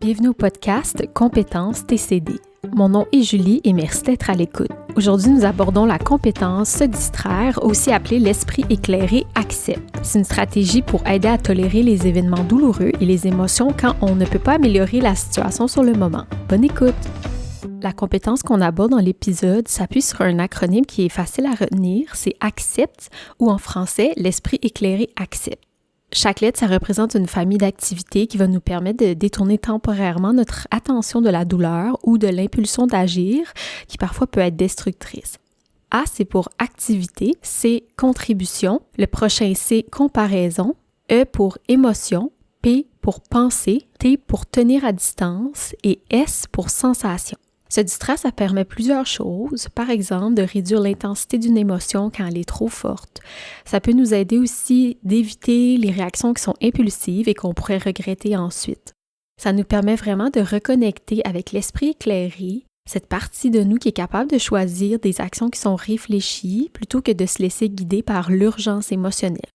Bienvenue au podcast Compétences TCD. Mon nom est Julie et merci d'être à l'écoute. Aujourd'hui, nous abordons la compétence se distraire, aussi appelée l'esprit éclairé accepte. C'est une stratégie pour aider à tolérer les événements douloureux et les émotions quand on ne peut pas améliorer la situation sur le moment. Bonne écoute! La compétence qu'on aborde dans l'épisode s'appuie sur un acronyme qui est facile à retenir, c'est ACCEPT ou en français, l'esprit éclairé accepte. Chaque lettre, ça représente une famille d'activités qui va nous permettre de détourner temporairement notre attention de la douleur ou de l'impulsion d'agir qui parfois peut être destructrice. A, c'est pour activité, C, contribution, le prochain C, comparaison, E pour émotion, P pour pensée, T pour tenir à distance et S pour sensation. Se distraire, ça permet plusieurs choses. Par exemple, de réduire l'intensité d'une émotion quand elle est trop forte. Ça peut nous aider aussi d'éviter les réactions qui sont impulsives et qu'on pourrait regretter ensuite. Ça nous permet vraiment de reconnecter avec l'esprit éclairé, cette partie de nous qui est capable de choisir des actions qui sont réfléchies plutôt que de se laisser guider par l'urgence émotionnelle.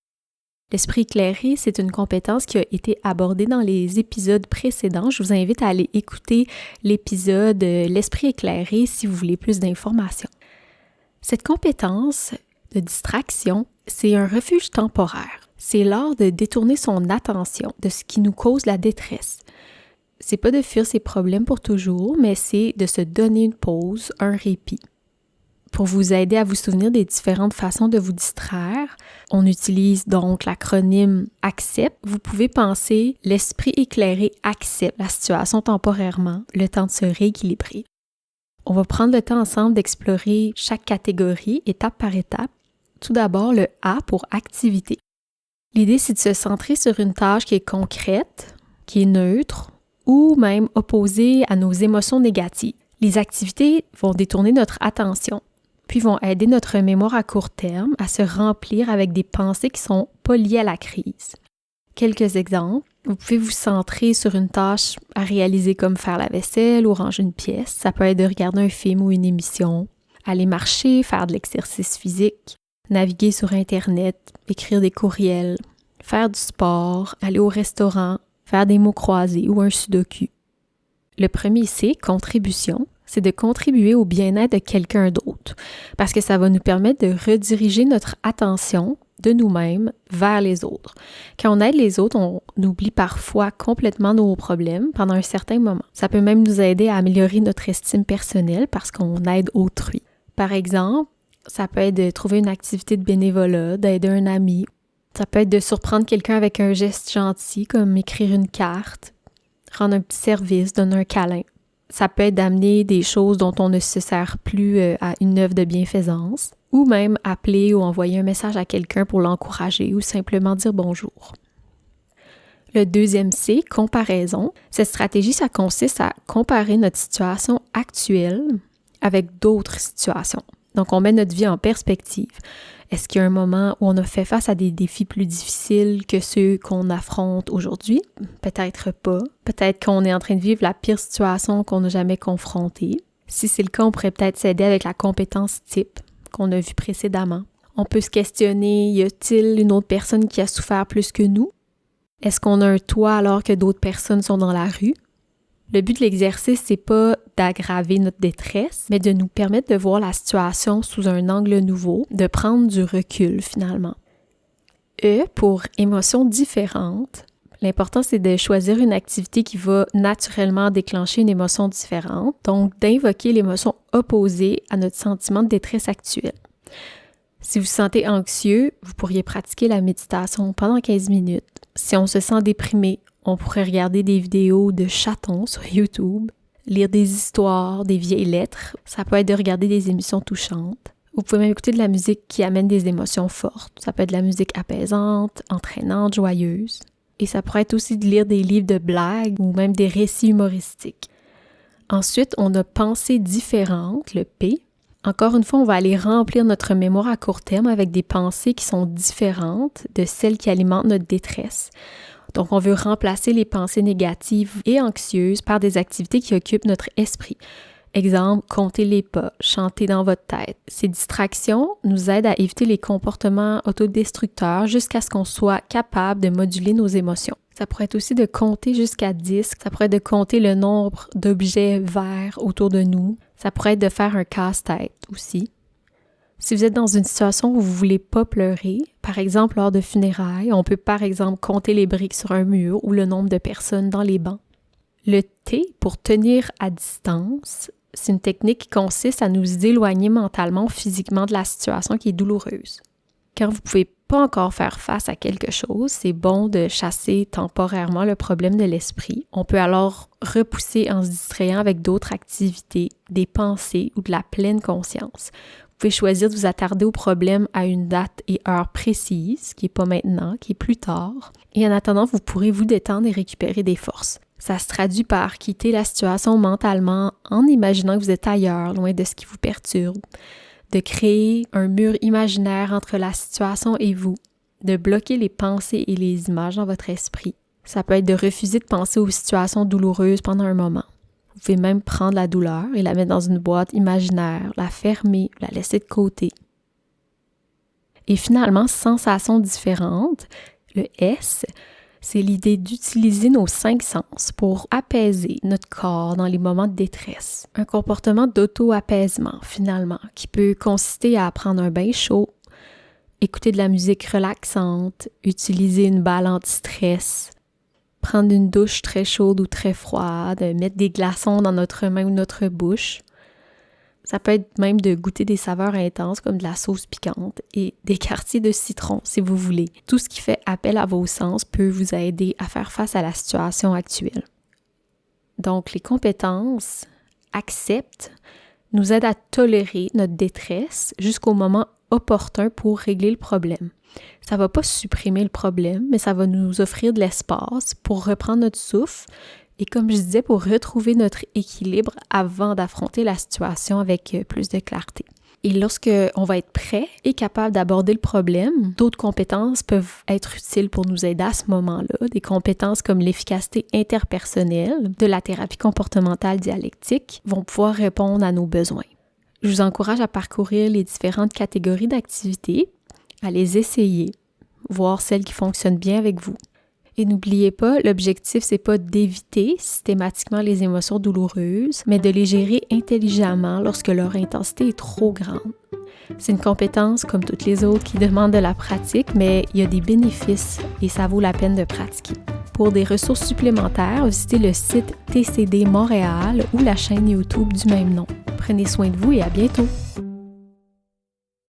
L'esprit éclairé, c'est une compétence qui a été abordée dans les épisodes précédents. Je vous invite à aller écouter l'épisode L'esprit éclairé si vous voulez plus d'informations. Cette compétence de distraction, c'est un refuge temporaire. C'est l'art de détourner son attention de ce qui nous cause la détresse. C'est pas de fuir ses problèmes pour toujours, mais c'est de se donner une pause, un répit. Pour vous aider à vous souvenir des différentes façons de vous distraire, on utilise donc l'acronyme ACCEPT. Vous pouvez penser l'esprit éclairé accepte la situation temporairement, le temps de se rééquilibrer. On va prendre le temps ensemble d'explorer chaque catégorie, étape par étape. Tout d'abord, le A pour activité. L'idée, c'est de se centrer sur une tâche qui est concrète, qui est neutre ou même opposée à nos émotions négatives. Les activités vont détourner notre attention, puis vont aider notre mémoire à court terme à se remplir avec des pensées qui sont pas liées à la crise. Quelques exemples. Vous pouvez vous centrer sur une tâche à réaliser comme faire la vaisselle ou ranger une pièce. Ça peut être de regarder un film ou une émission, aller marcher, faire de l'exercice physique, naviguer sur Internet, écrire des courriels, faire du sport, aller au restaurant, faire des mots croisés ou un sudoku. Le premier C, contribution, c'est de contribuer au bien-être de quelqu'un d'autre parce que ça va nous permettre de rediriger notre attention de nous-mêmes vers les autres. Quand on aide les autres, on oublie parfois complètement nos problèmes pendant un certain moment. Ça peut même nous aider à améliorer notre estime personnelle parce qu'on aide autrui. Par exemple, ça peut être de trouver une activité de bénévolat, d'aider un ami. Ça peut être de surprendre quelqu'un avec un geste gentil comme écrire une carte, rendre un petit service, donner un câlin. Ça peut être d'amener des choses dont on ne se sert plus à une œuvre de bienfaisance, ou même appeler ou envoyer un message à quelqu'un pour l'encourager ou simplement dire bonjour. Le deuxième C, comparaison. Cette stratégie, ça consiste à comparer notre situation actuelle avec d'autres situations. Donc, on met notre vie en perspective. Est-ce qu'il y a un moment où on a fait face à des défis plus difficiles que ceux qu'on affronte aujourd'hui? Peut-être pas. Peut-être qu'on est en train de vivre la pire situation qu'on n'a jamais confrontée. Si c'est le cas, on pourrait peut-être s'aider avec la compétence type qu'on a vue précédemment. On peut se questionner, y a-t-il une autre personne qui a souffert plus que nous? Est-ce qu'on a un toit alors que d'autres personnes sont dans la rue? Le but de l'exercice, c'est pas d'aggraver notre détresse, mais de nous permettre de voir la situation sous un angle nouveau, de prendre du recul finalement. E pour émotions différentes. L'important, c'est de choisir une activité qui va naturellement déclencher une émotion différente, donc d'invoquer l'émotion opposée à notre sentiment de détresse actuel. Si vous vous sentez anxieux, vous pourriez pratiquer la méditation pendant 15 minutes. Si on se sent déprimé, on pourrait regarder des vidéos de chatons sur YouTube, lire des histoires, des vieilles lettres. Ça peut être de regarder des émissions touchantes. Vous pouvez même écouter de la musique qui amène des émotions fortes. Ça peut être de la musique apaisante, entraînante, joyeuse. Et ça pourrait être aussi de lire des livres de blagues ou même des récits humoristiques. Ensuite, on a pensée différente, le P. Encore une fois, on va aller remplir notre mémoire à court terme avec des pensées qui sont différentes de celles qui alimentent notre détresse. Donc, on veut remplacer les pensées négatives et anxieuses par des activités qui occupent notre esprit. Exemple, compter les pas, chanter dans votre tête. Ces distractions nous aident à éviter les comportements autodestructeurs jusqu'à ce qu'on soit capable de moduler nos émotions. Ça pourrait être aussi de compter jusqu'à 10. Ça pourrait être de compter le nombre d'objets verts autour de nous. Ça pourrait être de faire un casse-tête aussi. Si vous êtes dans une situation où vous ne voulez pas pleurer, par exemple lors de funérailles, on peut par exemple compter les briques sur un mur ou le nombre de personnes dans les bancs. Le T, pour tenir à distance, c'est une technique qui consiste à nous éloigner mentalement ou physiquement de la situation qui est douloureuse. Quand vous ne pouvez pas encore faire face à quelque chose, c'est bon de chasser temporairement le problème de l'esprit. On peut alors repousser en se distrayant avec d'autres activités, des pensées ou de la pleine conscience. Vous pouvez choisir de vous attarder au problème à une date et heure précise, qui n'est pas maintenant, qui est plus tard. Et en attendant, vous pourrez vous détendre et récupérer des forces. Ça se traduit par quitter la situation mentalement en imaginant que vous êtes ailleurs, loin de ce qui vous perturbe, de créer un mur imaginaire entre la situation et vous, de bloquer les pensées et les images dans votre esprit. Ça peut être de refuser de penser aux situations douloureuses pendant un moment. Vous pouvez même prendre la douleur et la mettre dans une boîte imaginaire, la fermer, la laisser de côté. Et finalement, sensation différente, le S, c'est l'idée d'utiliser nos 5 sens pour apaiser notre corps dans les moments de détresse. Un comportement d'auto-apaisement, finalement, qui peut consister à prendre un bain chaud, écouter de la musique relaxante, utiliser une balle anti-stress, prendre une douche très chaude ou très froide, mettre des glaçons dans notre main ou notre bouche. Ça peut être même de goûter des saveurs intenses comme de la sauce piquante et des quartiers de citron si vous voulez. Tout ce qui fait appel à vos sens peut vous aider à faire face à la situation actuelle. Donc, les compétences acceptent, nous aident à tolérer notre détresse jusqu'au moment opportun pour régler le problème. Ça ne va pas supprimer le problème, mais ça va nous offrir de l'espace pour reprendre notre souffle et comme je disais, pour retrouver notre équilibre avant d'affronter la situation avec plus de clarté. Et lorsque on va être prêt et capable d'aborder le problème, d'autres compétences peuvent être utiles pour nous aider à ce moment-là. Des compétences comme l'efficacité interpersonnelle, de la thérapie comportementale dialectique vont pouvoir répondre à nos besoins. Je vous encourage à parcourir les différentes catégories d'activités, à les essayer, voir celles qui fonctionnent bien avec vous. Et n'oubliez pas, l'objectif, c'est pas d'éviter systématiquement les émotions douloureuses, mais de les gérer intelligemment lorsque leur intensité est trop grande. C'est une compétence, comme toutes les autres, qui demande de la pratique, mais il y a des bénéfices et ça vaut la peine de pratiquer. Pour des ressources supplémentaires, visitez le site TCD Montréal ou la chaîne YouTube du même nom. Prenez soin de vous et à bientôt!